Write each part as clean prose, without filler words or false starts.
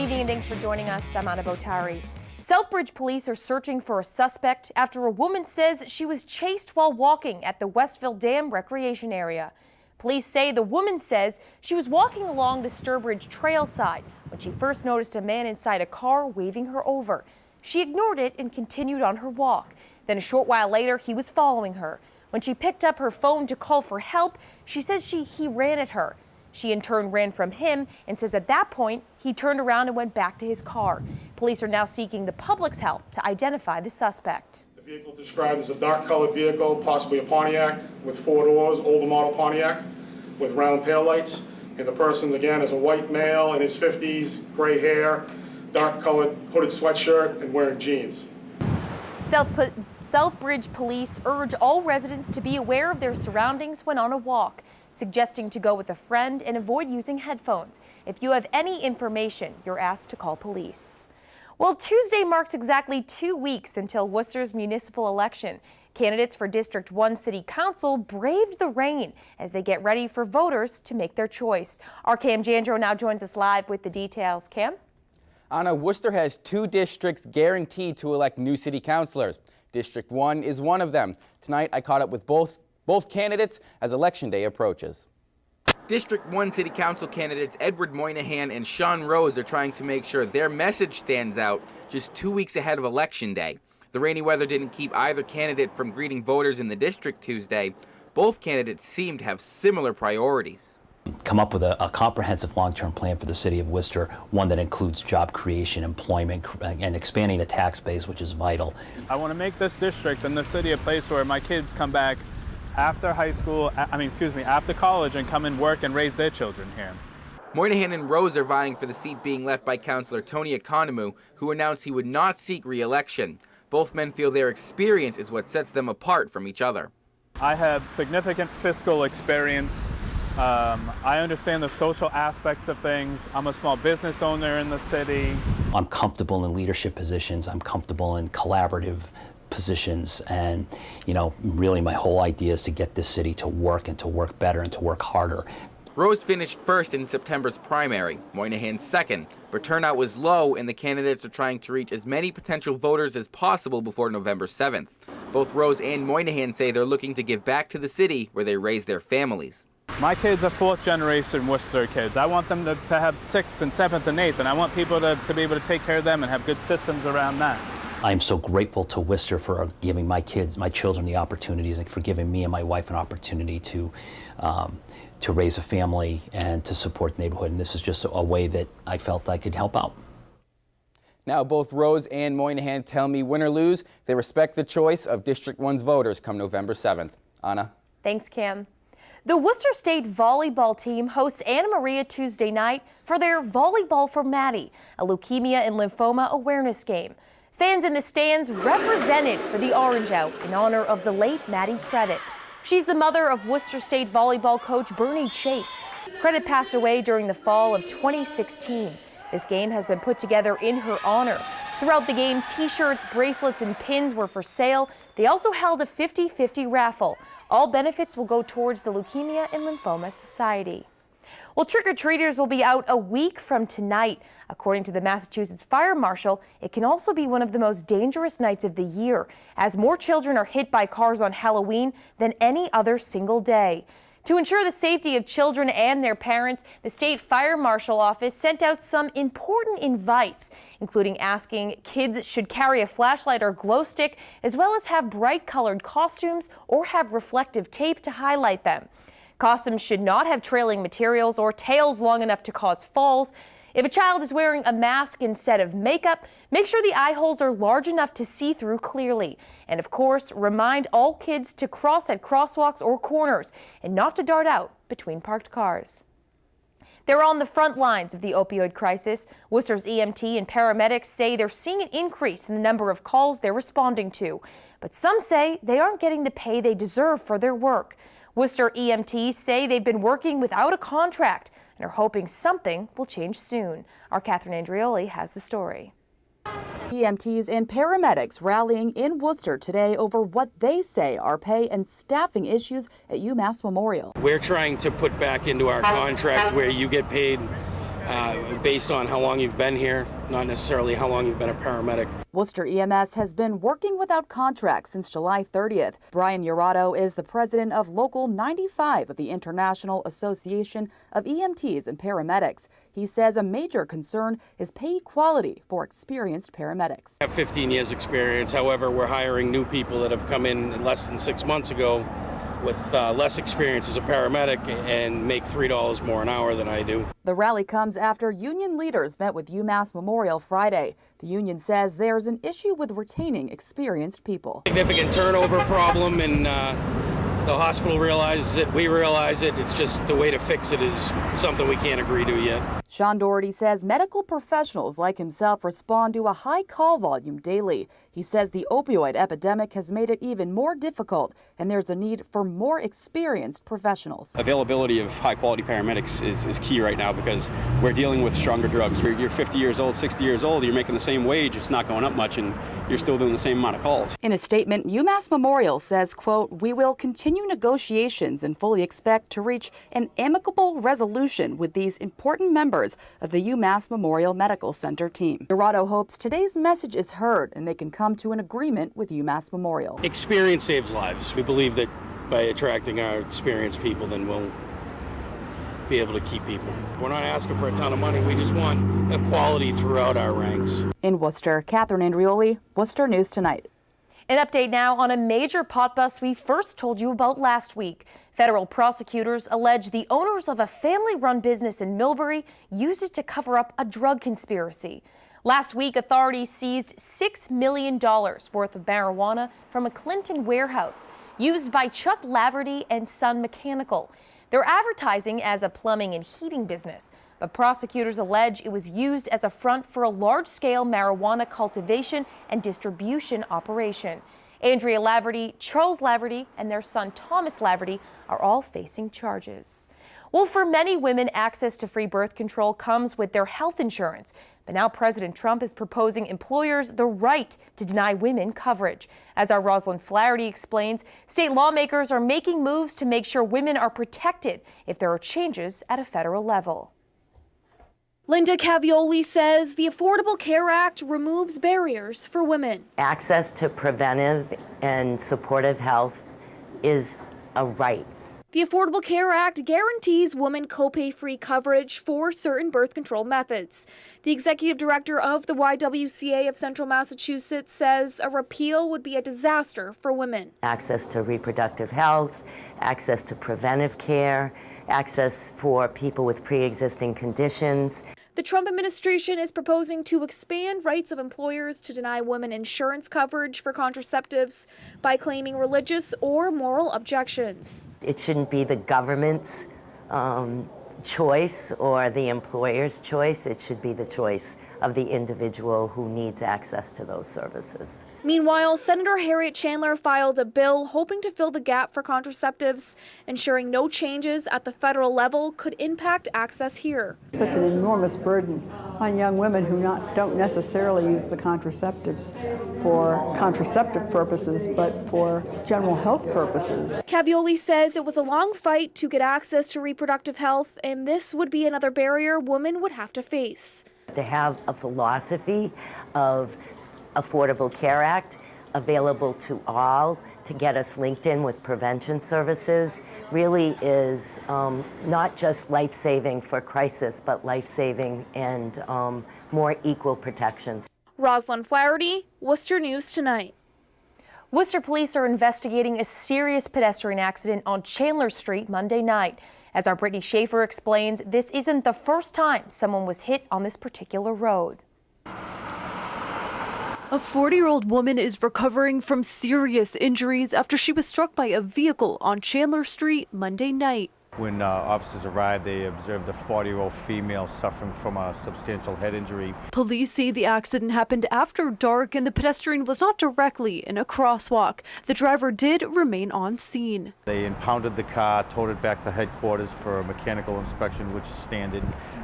evening and thanks for joining us. I'm Anna Botari. Southbridge police are searching for a suspect after a woman says she was chased while walking at the Westville Dam recreation area. Police say the woman says she was walking along the Southbridge trail side when she first noticed a man inside a car waving her over. She ignored it and continued on her walk. Then a short while later, he was following her. When she picked up her phone to call for help, she says he ran at her. She in turn ran from him and says at that point, he turned around and went back to his car. Police are now seeking the public's help to identify the suspect. The vehicle described as a dark-colored vehicle, possibly a Pontiac with 4 doors, older model Pontiac with round taillights. And the person, again, is a white male in his 50s, gray hair, dark-colored hooded sweatshirt, and wearing jeans. Southbridge police urge all residents to be aware of their surroundings when on a walk, suggesting to go with a friend and avoid using headphones. If you have any information, you're asked to call police. Well, Tuesday marks exactly 2 weeks until Worcester's municipal election. Candidates for District 1 City Council braved the rain as they get ready for voters to make their choice. Our Cam Jandro now joins us live with the details. Cam? Anna, Worcester has 2 districts guaranteed to elect new city councilors. District 1 is one of them. Tonight, I caught up with both candidates as Election Day approaches. District 1 City Council candidates Edward Moynihan and Sean Rose are trying to make sure their message stands out just 2 weeks ahead of Election Day. The rainy weather didn't keep either candidate from greeting voters in the district Tuesday. Both candidates seem to have similar priorities. Come up with a comprehensive long-term plan for the city of Worcester, one that includes job creation, employment, and expanding the tax base, which is vital. I want to make this district and the city a place where my kids come back after high school, after college, and come and work and raise their children here. Moynihan and Rose are vying for the seat being left by Councillor Tony Economou, who announced he would not seek re-election. Both men feel their experience is what sets them apart from each other. I have significant fiscal experience. I understand the social aspects of things. I'm a small business owner in the city. I'm comfortable in leadership positions. I'm comfortable in collaborative positions, and really my whole idea is to get this city to work and to work better and to work harder. Rose finished first in September's primary, Moynihan second, but turnout was low and the candidates are trying to reach as many potential voters as possible before November 7th. Both Rose and Moynihan say they're looking to give back to the city where they raise their families. My kids are 4th generation Worcester kids. I want them to have 6th and 7th and 8th, and I want people to be able to take care of them and have good systems around that. I'm so grateful to Worcester for giving my children the opportunities, and for giving me and my wife an opportunity to raise a family and to support the neighborhood. And this is just a way that I felt I could help out. Now, both Rose and Moynihan tell me, win or lose, they respect the choice of District 1's voters come November 7th. Anna? Thanks, Cam. The Worcester State volleyball team hosts Anna Maria Tuesday night for their Volleyball for Maddie, a leukemia and lymphoma awareness game. Fans in the stands represented for the Orange Out in honor of the late Maddie Credit. She's the mother of Worcester State volleyball coach Bernie Chase. Credit passed away during the fall of 2016. This game has been put together in her honor. Throughout the game, t-shirts, bracelets, and pins were for sale. They also held a 50-50 raffle. All benefits will go towards the Leukemia and Lymphoma Society. Well, trick-or-treaters will be out a week from tonight. According to the Massachusetts Fire Marshal, it can also be one of the most dangerous nights of the year, as more children are hit by cars on Halloween than any other single day. To ensure the safety of children and their parents, the State Fire Marshal Office sent out some important advice, including asking kids should carry a flashlight or glow stick, as well as have bright-colored costumes or have reflective tape to highlight them. Costumes should not have trailing materials or tails long enough to cause falls. If a child is wearing a mask instead of makeup, make sure the eye holes are large enough to see through clearly. And of course, remind all kids to cross at crosswalks or corners and not to dart out between parked cars. They're on the front lines of the opioid crisis. Worcester's EMT and paramedics say they're seeing an increase in the number of calls they're responding to. But some say they aren't getting the pay they deserve for their work. Worcester EMTs say they've been working without a contract and are hoping something will change soon. Our Catherine Andrioli has the story. EMTs and paramedics rallying in Worcester today over what they say are pay and staffing issues at UMass Memorial. We're trying to put back into our contract where you get paid based on how long you've been here, not necessarily how long you've been a paramedic. Worcester EMS has been working without contracts since July 30th. Brian Urato is the president of Local 95 of the International Association of EMTs and Paramedics. He says a major concern is pay equality for experienced paramedics. I have 15 years experience. However, we're hiring new people that have come in less than 6 months ago with less experience as a paramedic and make $3 more an hour than I do. The rally comes after union leaders met with UMass Memorial Friday. The union says there's an issue with retaining experienced people. Significant turnover problem, and the hospital realizes it, we realize it. It's just the way to fix it is something we can't agree to yet. Sean Doherty says medical professionals like himself respond to a high call volume daily. He says the opioid epidemic has made it even more difficult, and there's a need for more experienced professionals. Availability of high-quality paramedics is key right now because we're dealing with stronger drugs. You're 50 years old, 60 years old, you're making the same wage, it's not going up much, and you're still doing the same amount of calls. In a statement, UMass Memorial says, quote, "We will continue negotiations and fully expect to reach an amicable resolution with these important members of the UMass Memorial Medical Center team." Dorado hopes today's message is heard and they can come to an agreement with UMass Memorial. Experience saves lives. We believe that by attracting our experienced people, then we'll be able to keep people. We're not asking for a ton of money. We just want equality throughout our ranks. In Worcester, Catherine Andrioli, Worcester News Tonight. An update now on a major pot bust we first told you about last week. Federal prosecutors allege the owners of a family-run business in Millbury used it to cover up a drug conspiracy. Last week, authorities seized $6 million worth of marijuana from a Clinton warehouse used by Chuck Laverty and Son Mechanical. They're advertising as a plumbing and heating business, but prosecutors allege it was used as a front for a large-scale marijuana cultivation and distribution operation. Andrea Laverty, Charles Laverty, and their son Thomas Laverty are all facing charges. Well, for many women, access to free birth control comes with their health insurance. But now President Trump is proposing employers the right to deny women coverage. As our Rosalind Flaherty explains, state lawmakers are making moves to make sure women are protected if there are changes at a federal level. Linda Cavioli says the Affordable Care Act removes barriers for women. Access to preventive and supportive health is a right. The Affordable Care Act guarantees women copay-free coverage for certain birth control methods. The executive director of the YWCA of Central Massachusetts says a repeal would be a disaster for women. Access to reproductive health, access to preventive care, access for people with pre-existing conditions. The Trump administration is proposing to expand rights of employers to deny women insurance coverage for contraceptives by claiming religious or moral objections. It shouldn't be the government's choice or the employer's choice. It should be the choice of the individual who needs access to those services. Meanwhile, Senator Harriet Chandler filed a bill hoping to fill the gap for contraceptives, ensuring no changes at the federal level could impact access here. It's an enormous burden on young women who don't necessarily use the contraceptives for contraceptive purposes, but for general health purposes. Cavioli says it was a long fight to get access to reproductive health, and this would be another barrier women would have to face. To have a philosophy of Affordable Care Act available to all to get us linked in with prevention services really is not just life-saving for crisis, but life-saving and more equal protections. Rosalind Flaherty, Worcester News Tonight. Worcester police are investigating a serious pedestrian accident on Chandler Street Monday night. As our Brittany Schaefer explains, this isn't the first time someone was hit on this particular road. A 40-year-old woman is recovering from serious injuries after she was struck by a vehicle on Chandler Street Monday night. When officers arrived, they observed a 40-year-old female suffering from a substantial head injury. Police say the accident happened after dark and the pedestrian was not directly in a crosswalk. The driver did remain on scene. They impounded the car, towed it back to headquarters for a mechanical inspection, which is standard.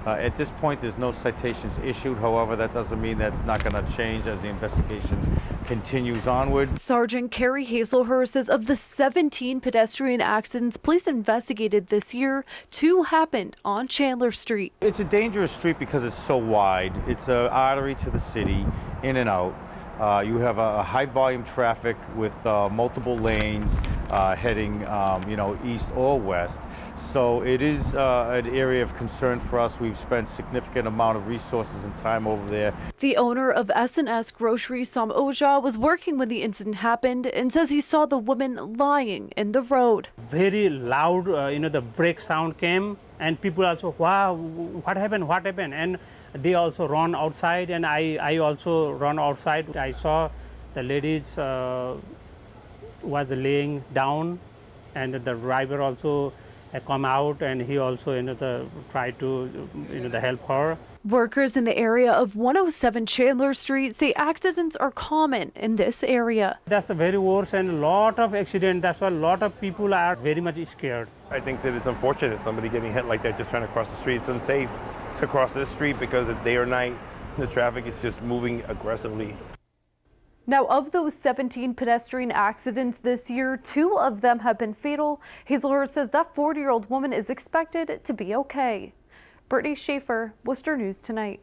At this point, there's no citations issued. However, that doesn't mean that's not going to change as the investigation continues onward. Sergeant Carrie Hazelhurst says of the 17 pedestrian accidents police investigated this year, 2 happened on Chandler Street. It's a dangerous street because it's so wide. It's an artery to the city, in and out. You have a high volume traffic with multiple lanes heading, east or west. So it is an area of concern for us. We've spent significant amount of resources and time over there. The owner of S&S Grocery, Sam Oja, was working when the incident happened and says he saw the woman lying in the road. Very loud, the brake sound came, and people also, wow, what happened? And they also run outside, and I also run outside. I saw the ladies was laying down, and the driver also come out, and he also tried to help her. Workers in the area of 107 Chandler Street say accidents are common in this area. That's the very worst, and a lot of accidents. That's why a lot of people are very much scared. I think that it's unfortunate somebody getting hit like that just trying to cross the street. It's unsafe to cross this street because it's day or night. The traffic is just moving aggressively. Now, of those 17 pedestrian accidents this year, 2 of them have been fatal. Hazelhurst says that 40-year-old woman is expected to be okay. Brittany Schaefer, Worcester News Tonight.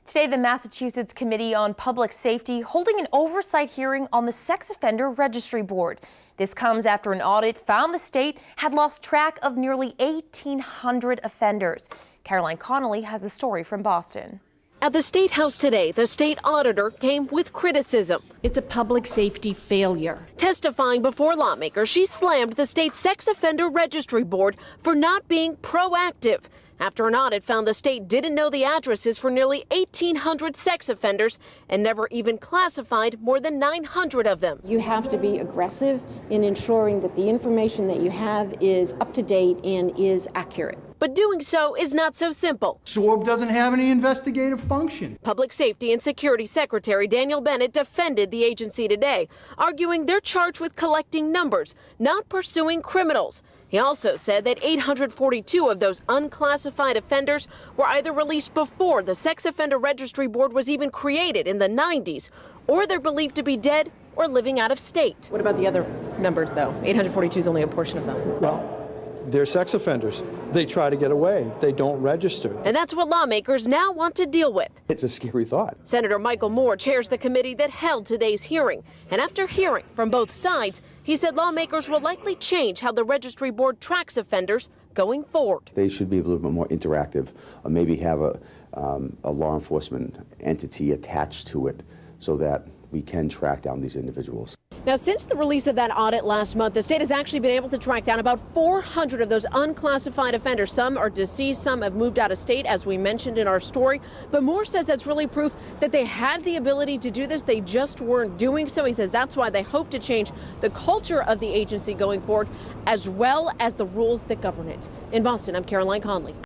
Today, the Massachusetts Committee on Public Safety holding an oversight hearing on the Sex Offender Registry Board. This comes after an audit found the state had lost track of nearly 1,800 offenders. Caroline Connolly has the story from Boston. At the State House today, the state auditor came with criticism. It's a public safety failure. Testifying before lawmakers, she slammed the state Sex Offender Registry Board for not being proactive. After an audit found the state didn't know the addresses for nearly 1,800 sex offenders and never even classified more than 900 of them. You have to be aggressive in ensuring that the information that you have is up to date and is accurate. But doing so is not so simple. SORB doesn't have any investigative function. Public Safety and Security Secretary Daniel Bennett defended the agency today, arguing they're charged with collecting numbers, not pursuing criminals. He also said that 842 of those unclassified offenders were either released before the Sex Offender Registry Board was even created in the 90s, or they're believed to be dead or living out of state. What about the other numbers, though? 842 is only a portion of them. Well, they're sex offenders. They try to get away. They don't register. And that's what lawmakers now want to deal with. It's a scary thought. Senator Michael Moore chairs the committee that held today's hearing. And after hearing from both sides, he said lawmakers will likely change how the registry board tracks offenders going forward. They should be a little bit more interactive, or maybe have a law enforcement entity attached to it so that we can track down these individuals. Now, since the release of that audit last month, the state has actually been able to track down about 400 of those unclassified offenders. Some are deceased, some have moved out of state, as we mentioned in our story. But Moore says that's really proof that they had the ability to do this. They just weren't doing so. He says that's why they hope to change the culture of the agency going forward, as well as the rules that govern it. In Boston, I'm Caroline Conley.